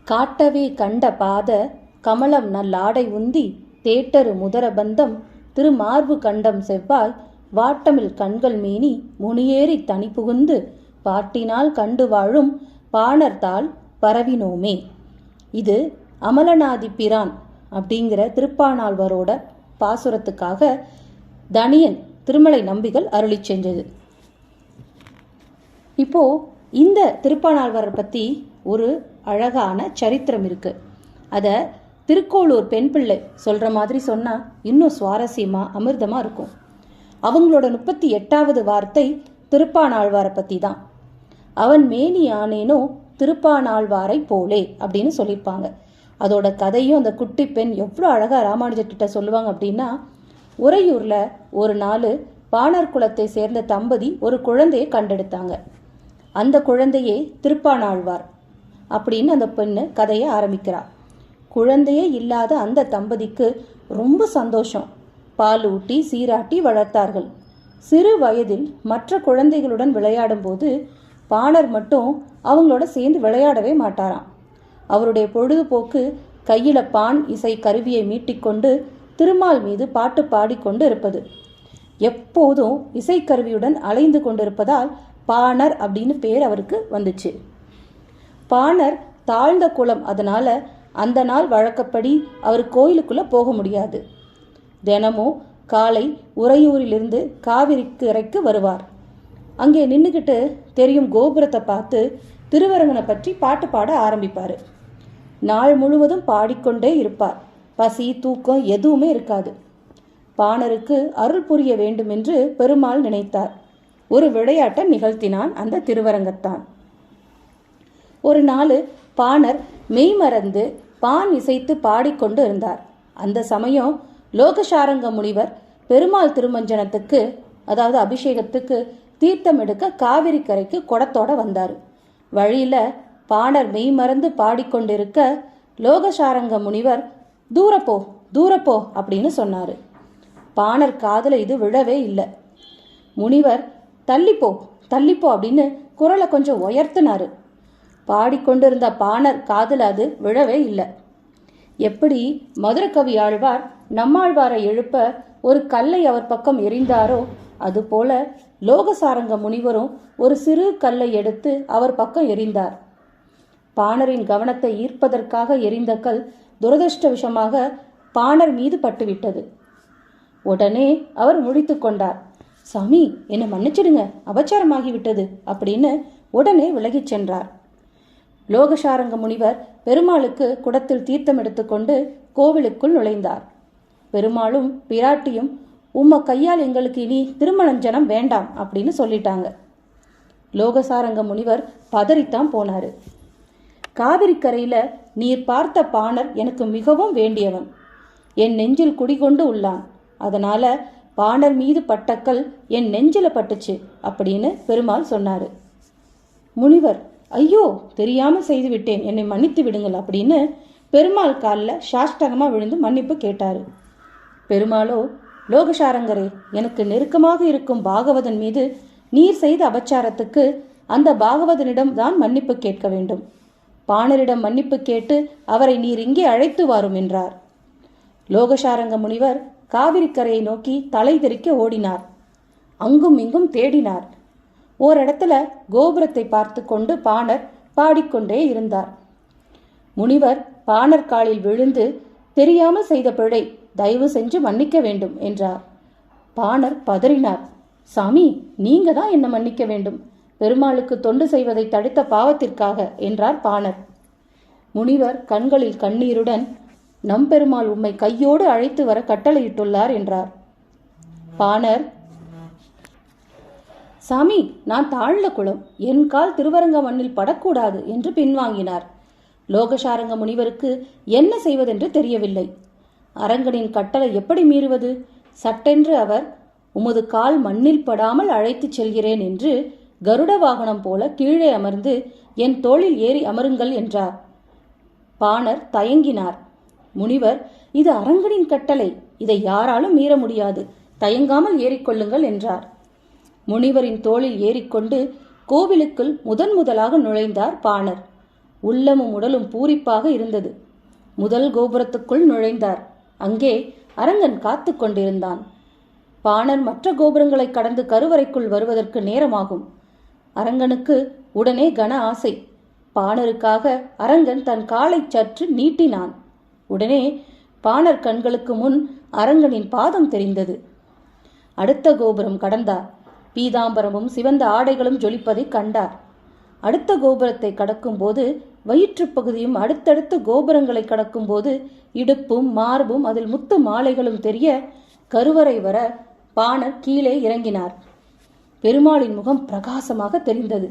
காட்டவே கண்ட பாத கமலம் நல்லாடை உந்தி தேட்டரு முதரபந்தம் திருமார்பு கண்டம் செவ்வாய் வாட்டமில் கண்கள் மேனி முனியேறி தனி புகுந்து பாட்டினால் கண்டு வாழும் பாணர்தாள் பரவினோமே. இது அமலநாதி பிரான் அப்படிங்கிற திருப்பாணாழ்வாரோட பாசுரத்துக்காக தனியன் திருமலை நம்பிகள் அருளி செஞ்சது. இப்போ இந்த திருப்பாணாழ்வாரை பற்றி ஒரு அழகான சரித்திரம் இருக்கு. அதை திருக்கோளூர் பெண் பிள்ளை சொல்ற மாதிரி சொன்னா இன்னும் சுவாரஸ்யமா அமிர்தமா இருக்கும். அவங்களோட 38வது வார்த்தை திருப்பாணாழ்வாரை பத்தி தான். அவன் மேனி ஆனேனோ திருப்பாணாழ்வாரை போலே அப்படின்னு சொல்லியிருப்பாங்க. அதோட கதையும் அந்த குட்டி பெண் எவ்வளோ அழகா ராமானுஜர்கிட்ட சொல்லுவாங்க அப்படின்னா, உறையூர்ல ஒரு நாள் பாணர் குலத்தை சேர்ந்த தம்பதி ஒரு குழந்தையை கண்டெடுத்தாங்க. அந்த குழந்தையே திருப்பாணாழ்வார் அப்படின்னு அந்த பெண்ணு கதையை ஆரம்பிக்கிறார். குழந்தையே இல்லாத அந்த தம்பதிக்கு ரொம்ப சந்தோஷம். பால் ஊட்டி சீராட்டி வளர்த்தார்கள். சிறு வயதில் மற்ற குழந்தைகளுடன் விளையாடும் போது பாணர் மட்டும் அவங்களோட சேர்ந்து விளையாடவே மாட்டாராம். அவருடைய பொழுதுபோக்கு கையில பான் இசை கருவியை மீட்டிக்கொண்டு திருமால் மீது பாட்டு பாடிக்கொண்டு இருப்பது. எப்போதும் இசைக்கருவியுடன் அலைந்து கொண்டிருப்பதால் பாணர் அப்படின்னு பேர் அவருக்கு வந்துச்சு. பாணர் தாழ்ந்த குலம், அதனால அந்த நாள் வழக்கப்படி அவர் கோயிலுக்குள்ள போக முடியாது. தினமும் காலை உறையூரிலிருந்து காவிரி கரைக்கு வருவார். அங்கே நின்றுக்கிட்டு தெரியும் கோபுரத்தை பார்த்து திருவரங்கனை பற்றி பாட்டு பாட ஆரம்பிப்பார். நாள் முழுவதும் பாடிக்கொண்டே இருப்பார். பசி தூக்கம் எதுவுமே இருக்காது. பாணருக்கு அருள் புரிய வேண்டும் என்று பெருமாள் நினைத்தார். ஒரு விளையாட்டை நிகழ்த்தினான் அந்த திருவரங்கத்தான். ஒரு நாள் பாணர் மெய்மறந்து பான் இசைத்து பாடிக்கொண்டு இருந்தார். அந்த சமயம் லோகசாரங்க முனிவர் பெருமாள் திருமஞ்சனத்துக்கு, அதாவது அபிஷேகத்துக்கு தீர்த்தம் எடுக்க காவிரி கரைக்கு குடத்தோட வந்தார். வழியில பாணர் மெய்மறந்து பாடிக்கொண்டிருக்க லோகசாரங்க முனிவர் தூரப்போ தூரப்போ அப்படின்னு சொன்னாரு. பாணர் காதுல இது விழவே இல்லை. முனிவர் தள்ளிப்போ தள்ளிப்போ அப்படின்னு குரலை கொஞ்சம் உயர்த்தினாரு. பாடிக்கொண்டிருந்த பாணர் காதுல அது விழவே இல்லை. எப்படி மதுரகவி ஆழ்வார் நம்மாழ்வாரை எழுப்ப ஒரு கல்லை அவர் பக்கம் எறிந்தாரோ அதுபோல லோகசாரங்க முனிவரும் ஒரு சிறு கல்லை எடுத்து அவர் பக்கம் எறிந்தார். பாணரின் கவனத்தை ஈர்ப்பதற்காக எறிந்த கல் துரதிருஷ்டவசமாக பாணர் மீது பட்டுவிட்டது. உடனே அவர் முழித்து கொண்டார். சாமி, என்னை மன்னிச்சிடுங்க, அபச்சாரமாகிவிட்டது அப்படின்னு உடனே விலகிச் சென்றார். லோகசாரங்க முனிவர் பெருமாளுக்கு குடத்தில் தீர்த்தம் எடுத்துக்கொண்டு கோவிலுக்குள் நுழைந்தார். பெருமாளும் பிராட்டியும் உம்ம கையால் எங்களுக்கு இனி திருமணஞ்சனம் வேண்டாம் அப்படின்னு சொல்லிட்டாங்க. லோகசாரங்க முனிவர் பதறித்தான் போனாரு. காவிரி கரையில நீர் பார்த்த பாணர் எனக்கு மிகவும் வேண்டியவன். என் நெஞ்சில் குடிகொண்டு உள்ளான். அதனால பாணர் மீது பட்டக்கல் என் நெஞ்சில பட்டுச்சு அப்படின்னு பெருமாள் சொன்னாரு. முனிவர், ஐயோ, தெரியாம செய்து விட்டேன், என்னை மன்னித்து விடுங்கள் அப்படின்னு பெருமாள் காலில் சாஷ்டகமா விழுந்து மன்னிப்பு கேட்டாரு. பெருமாளோ, லோகசாரங்கரே, எனக்கு நெருக்கமாக இருக்கும் பாகவதன் மீது நீர் செய்த அபச்சாரத்துக்கு அந்த பாகவதனிடம் தான் மன்னிப்பு கேட்க வேண்டும். பாணரிடம் மன்னிப்பு கேட்டு அவரை நீர் இங்கே அழைத்து வாரும் என்றார். லோகசாரங்க முனிவர் காவிரி கரையை நோக்கி தலை தெறிக்க ஓடினார். அங்கும் இங்கும் தேடினார். ஓரிடத்துல கோபுரத்தை பார்த்து கொண்டு பாணர் பாடிக்கொண்டே இருந்தார். முனிவர் பாணர் காலில் விழுந்து, தெரியாமல் செய்த பிழை, தயவு செஞ்சு மன்னிக்க வேண்டும் என்றார். பாணர் பதறினார். சாமி, நீங்க தான் என்ன மன்னிக்க வேண்டும், பெருமாளுக்கு தொண்டு செய்வதை தடுத்த பாவத்திற்காக என்றார் பாணர். முனிவர் கண்களில் கண்ணீருடன், நம்பெருமாள் உம்மை கையோடு அழைத்து வர கட்டளையிட்டுள்ளார் என்றார். பாணர், சாமி, நான் தாழ்ந்த குலம், என் கால் திருவரங்க மண்ணில் படக்கூடாது என்று பின்வாங்கினார். லோகசாரங்க முனிவருக்கு என்ன செய்வதென்று தெரியவில்லை. அரங்கனின் கட்டளை எப்படி மீறுவது? சட்டென்று அவர், உமது கால் மண்ணில் படாமல் அழைத்துச் செல்கிறேன் என்று கருட வாகனம் போல கீழே அமர்ந்து என் தோளில் ஏறி அமருங்கள் என்றார். பாணர் தயங்கினார். முனிவர், இது அரங்கனின் கட்டளை, இதை யாராலும் மீற முடியாது, தயங்காமல் ஏறிக்கொள்ளுங்கள் என்றார். முனிவரின் தோளில் ஏறிக்கொண்டு கோவிலுக்குள் முதலாக நுழைந்தார் பாணர். உள்ளமும் உடலும் பூரிப்பாக இருந்தது. முதல் கோபுரத்துக்குள் நுழைந்தார். அங்கே அரங்கன் காத்து கொண்டிருந்தான். பாணர் மற்ற கோபுரங்களை கடந்து கருவறைக்குள் வருவதற்கு நேரமாகும். அரங்கனுக்கு உடனே கன ஆசை. பாணருக்காக அரங்கன் தன் காலை சற்று நீட்டினான். உடனே பாணர் கண்களுக்கு முன் அரங்கனின் பாதம் தெரிந்தது. அடுத்த கோபுரம் கடந்தார். பீதாம்பரமும் சிவந்த ஆடைகளும் ஜொலிப்பதை கண்டார். அடுத்த கோபுரத்தை கடக்கும்போது வயிற்றுப் பகுதியும் அடுத்தடுத்த கோபுரங்களை கடக்கும்போது இடுப்பும் மார்பும் அதில் முத்து மாலைகளும் தெரிய கருவறை வர பாணர் கீழே இறங்கினார். பெருமாளின் முகம் பிரகாசமாக தெரிந்தது.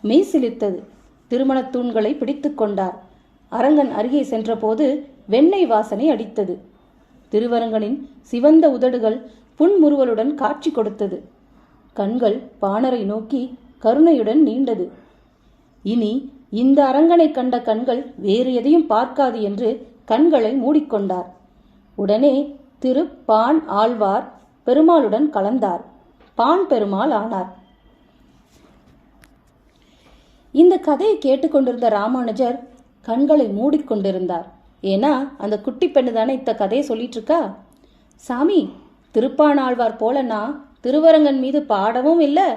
மெய் சிலித்தது. திருமணத் தூண்களை பிடித்து கொண்டார். அரங்கன் அருகே சென்றபோது வெண்ணெய் வாசனை அடித்தது. திருவரங்கனின் சிவந்த உதடுகள் புன்முறுவலுடன் காட்சி கொடுத்தது. கண்கள் பாணரை நோக்கி கருணையுடன் நீண்டது. இனி இந்த அரங்கனை கண்ட கண்கள் வேறு எதையும் பார்க்காது என்று கண்களை மூடிக்கொண்டார். உடனே திரு பான் ஆழ்வார் பெருமாளுடன் கலந்தார். பான் பெருமாள் ஆனார். இந்த கதையை கேட்டுக்கொண்டிருந்த ராமானுஜர் கண்களை மூடிக்கொண்டிருந்தார். ஏன்னா அந்த குட்டி பெண்ணு தானே இந்த கதையை சொல்லிட்டு இருக்கா. சாமி, திருப்பாணாழ்வார் போலன்னா திருவரங்கன் மீது பாடவும் இல்லை,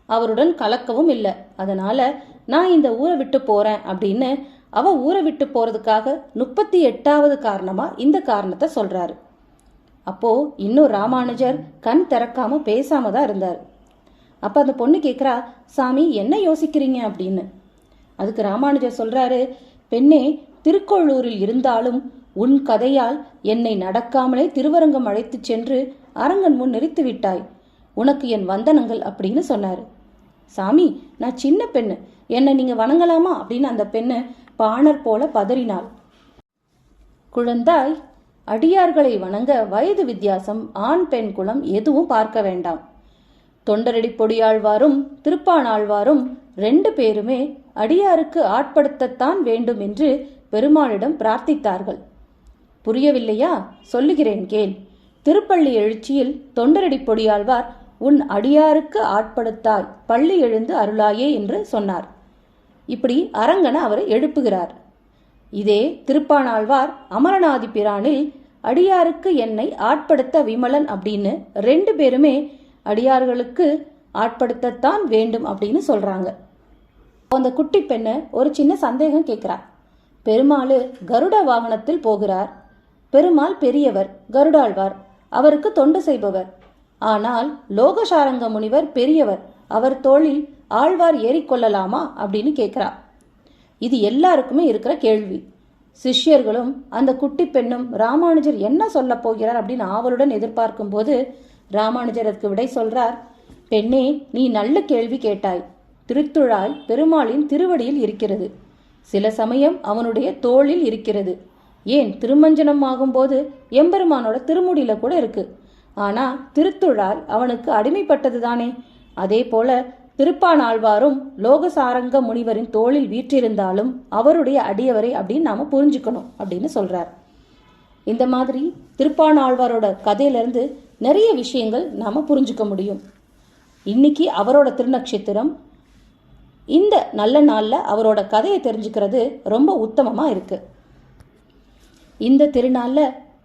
அவருடன் கலக்கவும் இல்லை. அதனால நான் இந்த ஊரை விட்டு போறேன் அப்படின்னு அவ ஊரை விட்டு போறதுக்காக 38வது காரணமா இந்த காரணத்தை சொல்றாரு. அப்போ இன்னும் ராமானுஜர் கண் திறக்காம பேசாம தான் இருந்தார். அப்ப அந்த பொண்ணு கேட்குறா, சாமி என்ன யோசிக்கிறீங்க அப்படின்னு. அதுக்கு ராமானுஜர் சொல்றாரு, பெண்ணே, திருக்கோளூரில் இருந்தாலும் உன் கதையால் என்னை நடக்காமலே திருவரங்கம் அழைத்து சென்று அரங்கன் முன் நிறுத்தி விட்டாய். உனக்கு என் வந்தனங்கள் அப்படின்னு சொன்னாரு. சாமி, நான் சின்ன பெண்ணு, என்னை நீங்க வணங்கலாமா அப்படின்னு அந்த பெண்ணு பாணர் போல பதறினாள். குழந்தாய், அடியார்களை வணங்க வயது வித்தியாசம், ஆண் பெண் குலம் எதுவும் பார்க்க வேண்டாம். தொண்டரடி பொடியாழ்வாரும் திருப்பாணாழ்வாரும் 2 பேருமே அடியாருக்கு ஆட்படுத்தத்தான் வேண்டும் என்று பெருமாளிடம் பிரார்த்தித்தார்கள். புரியவில்லையா? சொல்லுகிறேன் கேள். திருப்பள்ளி எழுச்சியில் தொண்டரடி பொடியாழ்வார் உன் அடியாருக்கு ஆட்படுத்தாய், பள்ளி எழுந்து அருளாயே என்று சொன்னார். இப்படி அரங்கனை அவரை எழுப்புகிறார். இதே திருப்பாணாழ்வார் அமரநாதி பிரானில் அடியாருக்கு என்னை ஆட்படுத்த விமலன் அப்படின்னு 2 பேருமே அடியார்களுக்கு ஆட்படுத்தத்தான் வேண்டும் அப்படின்னு சொல்றாங்க. அந்த குட்டி பெண்ணு ஒரு சின்ன சந்தேகம் கேட்கிறா. பெருமாள் கருட வாகனத்தில் போகிறார். பெருமாள் பெரியவர், கருடாழ்வார், அவருக்கு தொண்டு செய்பவர். ஆனால் லோகசாரங்க முனிவர் பெரியவர், அவர் தோளில் ஆழ்வார் ஏறிக்கொள்ளலாமா அப்படின்னு கேட்கிறா. இது எல்லாருக்குமே இருக்கிற கேள்வி. சிஷ்யர்களும் அந்த குட்டி பெண்ணும் ராமானுஜர் என்ன சொல்ல போகிறார் அப்படின்னு ஆவலுடன் எதிர்பார்க்கும் போது ராமானுஜர் அதுக்கு விடை சொல்றார். பெண்ணே, நீ நல்ல கேள்வி கேட்டாய். திருத்துழாய் பெருமாளின் திருவடியில் இருக்கிறது. சில சமயம் அவனுடைய தோளில் இருக்கிறது. ஏன், திருமஞ்சனம் ஆகும்போது எம்பெருமானோட திருமுடியில கூட இருக்கு. ஆனா திருத்துழாய் அவனுக்கு அடிமைப்பட்டது தானே. அதே போல திருப்பாணாழ்வாரும் லோகசாரங்க முனிவரின் தோளில் வீற்றிருந்தாலும் அவருடைய அடியவரை அப்படின்னு நாம புரிஞ்சுக்கணும் அப்படின்னு சொல்றார். இந்த மாதிரி திருப்பாணாழ்வாரோட கதையிலிருந்து நிறைய விஷயங்கள் நாம புரிஞ்சுக்க முடியும். இன்னைக்கு அவரோட திருநட்சத்திரம். இந்த நல்ல நாள்ல அவரோட கதையை தெரிஞ்சுக்கிறது ரொம்ப உத்தமமா இருக்கு. இந்த திருநாள்ல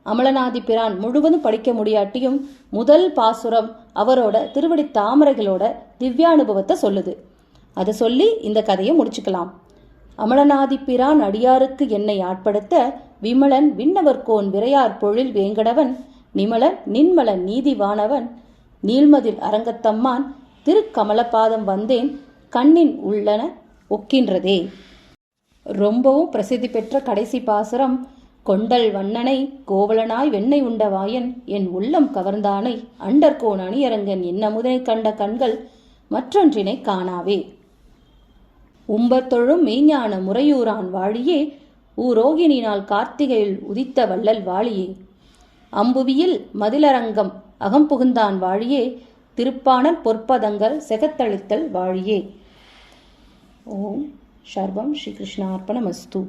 அமலநாதி பிரான் முழுவதும் படிக்க முடியாட்டியும் முதல் பாசுரம் அவரோட திருவடி தாமரைகளோட திவ்யானுபவத்தை சொல்லுது. அதை சொல்லி இந்த கதையை முடிச்சுக்கலாம். அமலநாதி பிரான் அடியாருக்கு என்னை ஆட்படுத்த விமலன் விண்ணவர்கோன் விரையார் பொழில் வேங்கடவன் நிமலன் நின்மலன் நீதிவானவன் நீள்மதில் அரங்கத்தம்மான் திருக்கமலபாதம் வந்தேன் கண்ணின் உள்ளன ஒக்கின்றதே. ரொம்பவும் பிரசித்தி பெற்ற கடைசி பாசுரம், கொண்டல் வண்ணனை கோவலனாய் வெண்ணெய் உண்ட வாயன் என் உள்ளம் கவர்ந்தானை அண்டர்கோன் அணியரங்கன் என்னமுதனை கண்ட கண்கள் மற்றொன்றினை காணாவே. உம்பத்தொழும் மெய்ஞான முறையூரான் வாழியே ஊரோகினினால் கார்த்திகையில் உதித்த வள்ளல் வாழியே அம்புவியில் மதிலரங்கம் அகம்புகுந்தான் வாழியே திருப்பாணர் பொற்பதங்கள் செகத்தளித்தல் வாழியே. ஓம் சர்வம் ஸ்ரீ கிருஷ்ணார்ப்பணமஸ்து.